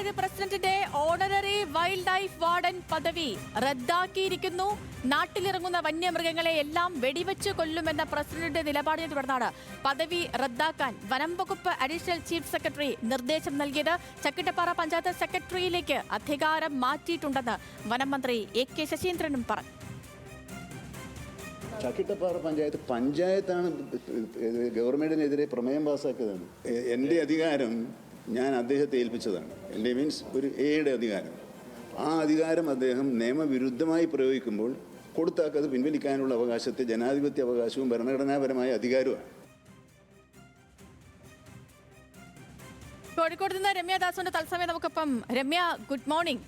പഞ്ചായത്ത് പ്രസിഡന്റിന്റെ honorary wild life warden പദവി റദ്ദാക്കിയിരിക്കുന്നു. നാട്ടിലിറങ്ങുന്ന വന്യമൃഗങ്ങളെ എല്ലാം വെടിവെച്ച് കൊല്ലുമെന്ന പ്രസിഡന്റിന്റെ നിലപാടിനെ തുടർന്നാണ് പദവി റദ്ദാക്കാൻ വനം വകുപ്പ് അഡീഷണൽ ചീഫ് സെക്രട്ടറി നിർദ്ദേശം നൽകിയത്. ചക്കിട്ടപ്പാറ പഞ്ചായത്ത് സെക്രട്ടറിയിലേക്ക് അധികാരം മാറ്റിയിട്ടുണ്ടെന്ന് വനം മന്ത്രി AK ശശീന്ദ്രനും പറഞ്ഞു. ചക്കിട്ടപ്പാറ പഞ്ചായത്താണ് ഗവൺമെന്റിനെതിരെ പ്രമേയം പാസ്സാക്കിയതാണ്. എൻ്റെ അധികാരം ഞാൻ അദ്ദേഹത്തെ ഏൽപ്പിച്ചതാണ്. എൻ്റെ മീൻസ് ഒരു എയുടെ അധികാരം. ആ അധികാരം അദ്ദേഹം നിയമവിരുദ്ധമായി പ്രയോഗിക്കുമ്പോൾ കൊടുത്താക്കത് പിൻവലിക്കാനുള്ള അവകാശത്തെ ജനാധിപത്യ അവകാശവും ഭരണഘടനാപരമായ അധികാരവുമാണ്. കോഴിക്കോട് നിന്ന് രമ്യ ദാസുണ്ട് തത്സമയം നമുക്കൊപ്പം. Ramya, good morning.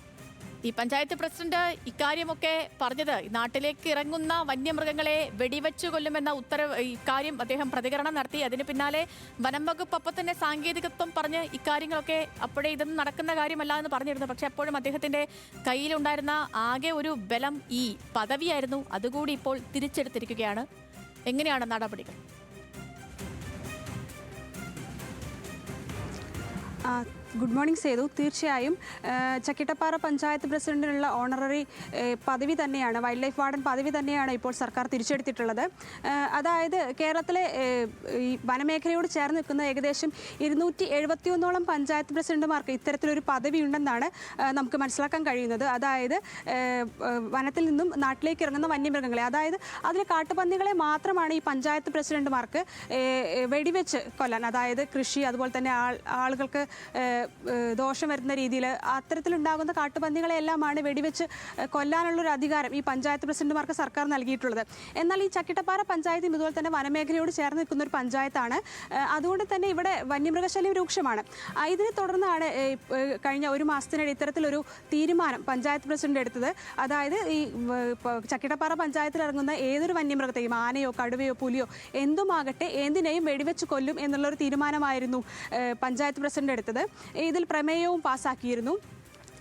ഈ പഞ്ചായത്ത് പ്രസിഡന്റ് ഇക്കാര്യമൊക്കെ പറഞ്ഞത് നാട്ടിലേക്ക് ഇറങ്ങുന്ന വന്യമൃഗങ്ങളെ വെടിവെച്ചു കൊല്ലുമെന്ന ഉത്തരവ് ഇക്കാര്യം അദ്ദേഹം പ്രതികരണം നടത്തി. അതിന് പിന്നാലെ വനം വകുപ്പ് അപ്പം തന്നെ സാങ്കേതികത്വം പറഞ്ഞ് ഇക്കാര്യങ്ങളൊക്കെ അപ്പോഴേ ഇതൊന്നും നടക്കുന്ന കാര്യമല്ല എന്ന് പറഞ്ഞിരുന്നു. പക്ഷെ അപ്പോഴും അദ്ദേഹത്തിന്റെ കയ്യിലുണ്ടായിരുന്ന ആകെ ഒരു ബലം ഈ പദവിയായിരുന്നു. അതുകൂടി ഇപ്പോൾ തിരിച്ചെടുത്തിരിക്കുകയാണ്. എങ്ങനെയാണ് നടപടികൾ? Good morning Sethu. തീർച്ചയായും ചക്കിട്ടപ്പാറ പഞ്ചായത്ത് പ്രസിഡന്റിനുള്ള ഓണററി പദവി തന്നെയാണ്, വൈൽഡ് ലൈഫ് വാർഡൻ പദവി തന്നെയാണ് ഇപ്പോൾ സർക്കാർ തിരിച്ചെടുത്തിട്ടുള്ളത്. അതായത് കേരളത്തിലെ ഈ വനമേഖലയോട് ചേർന്ന് നിൽക്കുന്ന ഏകദേശം 271ഓളം പഞ്ചായത്ത് പ്രസിഡന്റുമാർക്ക് ഇത്തരത്തിലൊരു പദവി ഉണ്ടെന്നാണ് നമുക്ക് മനസ്സിലാക്കാൻ കഴിയുന്നത്. അതായത് വനത്തിൽ നിന്നും നാട്ടിലേക്ക് ഇറങ്ങുന്ന വന്യമൃഗങ്ങളെ, അതായത് അതിലെ കാട്ടുപന്നികളെ മാത്രമാണ് ഈ പഞ്ചായത്ത് പ്രസിഡന്റുമാർക്ക് വെടിവെച്ച് കൊല്ലാൻ, അതായത് കൃഷി അതുപോലെ തന്നെ ആളുകൾക്ക് ദോഷം വരുന്ന രീതിയിൽ അത്തരത്തിലുണ്ടാകുന്ന കാട്ടുപന്നികളെല്ലാമാണ് വെടിവെച്ച് കൊല്ലാനുള്ളൊരു അധികാരം ഈ പഞ്ചായത്ത് പ്രസിഡന്റുമാർക്ക് സർക്കാർ നൽകിയിട്ടുള്ളത്. എന്നാൽ ഈ ചക്കിട്ടപ്പാറ പഞ്ചായത്ത് ഇതുപോലെ തന്നെ വനമേഖലയോട് ചേർന്ന് നിൽക്കുന്ന ഒരു പഞ്ചായത്താണ്. അതുകൊണ്ട് തന്നെ ഇവിടെ വന്യമൃഗശല്യം രൂക്ഷമാണ്. ഇതിനെ തുടർന്നാണ് കഴിഞ്ഞ ഒരു മാസത്തിനിടെ ഇത്തരത്തിലൊരു തീരുമാനം പഞ്ചായത്ത് പ്രസിഡന്റ് എടുത്തത്. അതായത് ഈ ചക്കിട്ടപ്പാറ പഞ്ചായത്തിൽ ഇറങ്ങുന്ന ഏതൊരു വന്യമൃഗത്തെയും, ആനയോ കടുവയോ പുലിയോ എന്തുമാകട്ടെ, എന്തിനേയും വെടിവെച്ച് കൊല്ലും എന്നുള്ളൊരു തീരുമാനമായിരുന്നു പഞ്ചായത്ത് പ്രസിഡന്റ് എടുത്തത്. ഇതിൽ പ്രമേയവും പാസ്സാക്കിയിരുന്നു.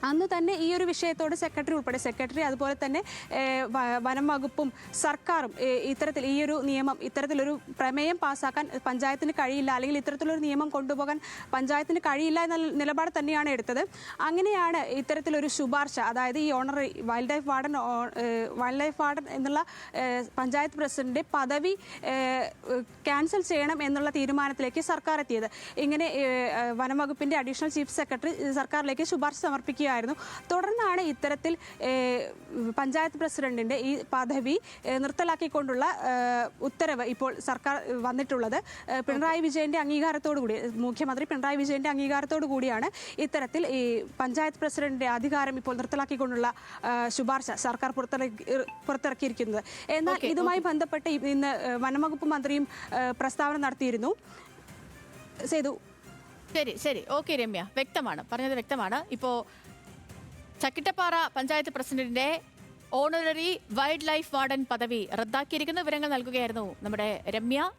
അന്ന് തന്നെ ഈ ഒരു വിഷയത്തോട് സെക്രട്ടറി അതുപോലെ തന്നെ വനം വകുപ്പും സർക്കാരും ഇത്തരത്തിലൊരു പ്രമേയം പാസ്സാക്കാൻ പഞ്ചായത്തിന് കഴിയില്ല, അല്ലെങ്കിൽ ഇത്തരത്തിലൊരു നിയമം കൊണ്ടുപോകാൻ പഞ്ചായത്തിന് കഴിയില്ല എന്ന നിലപാട് തന്നെയാണ് എടുത്തത്. അങ്ങനെയാണ് ഇത്തരത്തിലൊരു ശുപാർശ, അതായത് ഈ ഓണററി വൈൽഡ് ലൈഫ് വാർഡൻ എന്നുള്ള പഞ്ചായത്ത് പ്രസിഡന്റ് പദവി ക്യാൻസൽ ചെയ്യണം എന്നുള്ള തീരുമാനത്തിലേക്ക് സർക്കാർ എത്തിയത്. ഇങ്ങനെ വനം വകുപ്പിന്റെ അഡീഷണൽ ചീഫ് സെക്രട്ടറി സർക്കാരിലേക്ക് ശുപാർശ സമർപ്പിക്കുക. തുടർന്നാണ് ഇത്തരത്തിൽ പഞ്ചായത്ത് പ്രസിഡന്റിന്റെ ഈ പദവി നിർത്തലാക്കിക്കൊണ്ടുള്ള ഉത്തരവ് ഇപ്പോൾ സർക്കാർ വന്നിട്ടുള്ളത്. പിണറായി വിജയന്റെ അംഗീകാരത്തോടുകൂടി, മുഖ്യമന്ത്രി പിണറായി വിജയന്റെ അംഗീകാരത്തോടു കൂടിയാണ് ഇത്തരത്തിൽ ഈ പഞ്ചായത്ത് പ്രസിഡന്റിന്റെ അധികാരം ഇപ്പോൾ നിർത്തലാക്കിക്കൊണ്ടുള്ള ശുപാർശ സർക്കാർ പുറത്തിറക്കിയിരിക്കുന്നത്. എന്നാൽ ഇതുമായി ബന്ധപ്പെട്ട് ഇന്ന് വനംവകുപ്പ് മന്ത്രിയും പ്രസ്താവന നടത്തിയിരുന്നു. സേതു. ശരി, ഓക്കെ രമ്യ, വ്യക്തമാണ്, പറഞ്ഞത് വ്യക്തമാണ്. ഇപ്പോൾ ചക്കിട്ടപ്പാറ പഞ്ചായത്ത് പ്രസിഡന്റിന്റെ ഓണററി വൈൽഡ് ലൈഫ് വാർഡൻ പദവി റദ്ദാക്കിയിരിക്കുന്ന വിവരങ്ങൾ നൽകുകയായിരുന്നു നമ്മുടെ രമ്യ.